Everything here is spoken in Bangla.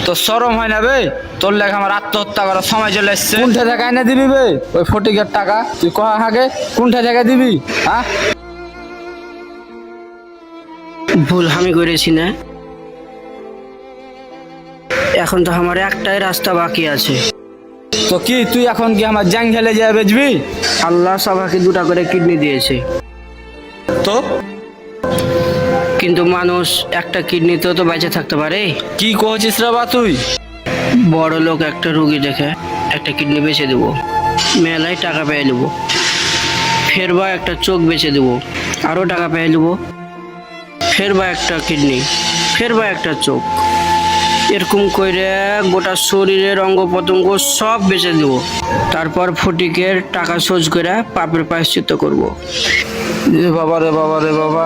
তো শরম হয় না বে? তোর লেখা আমার আত্মহত্যা করার সময় চলে এসছে। কোনটা থেকে আইনা দিবি বে ওই ফটিকের টাকা? তুই কয়া হাগে কোনটা থেকে দিবি? হ্যাঁ, ভুল আমি করেছি না। এখন তো আমার একটাই রাস্তা বাকি আছে। তো কি তুই এখন কি আমার জ্যাং খেলে যায় বেচবি? আল্লাহ সবাইকে 2টা করে কিডনি দিয়েছে, তো কিন্তু মানুষ একটা কিডনিতেও তো বেঁচে থাকতে পারে। কি কহছিস রে বা তুই? বড় লোক একটা রুগী দেখে একটা কিডনি বেচে দেবো, মেলায় টাকা পেয়ে নেবো। ফের বা একটা চোখ বেচে দেবো, আরও টাকা পেয়ে নেবো। ফের বা একটা কিডনি, ফের বা একটা চোখ, এরকম করে গোটা শরীরের অঙ্গ প্রত্যঙ্গ সব বেচে দেবো। তারপর ফটিকের টাকা শোধ করে পাপের প্রায়শ্চিত্ত করবো। এ বাবা রে বাবা রে বাবা।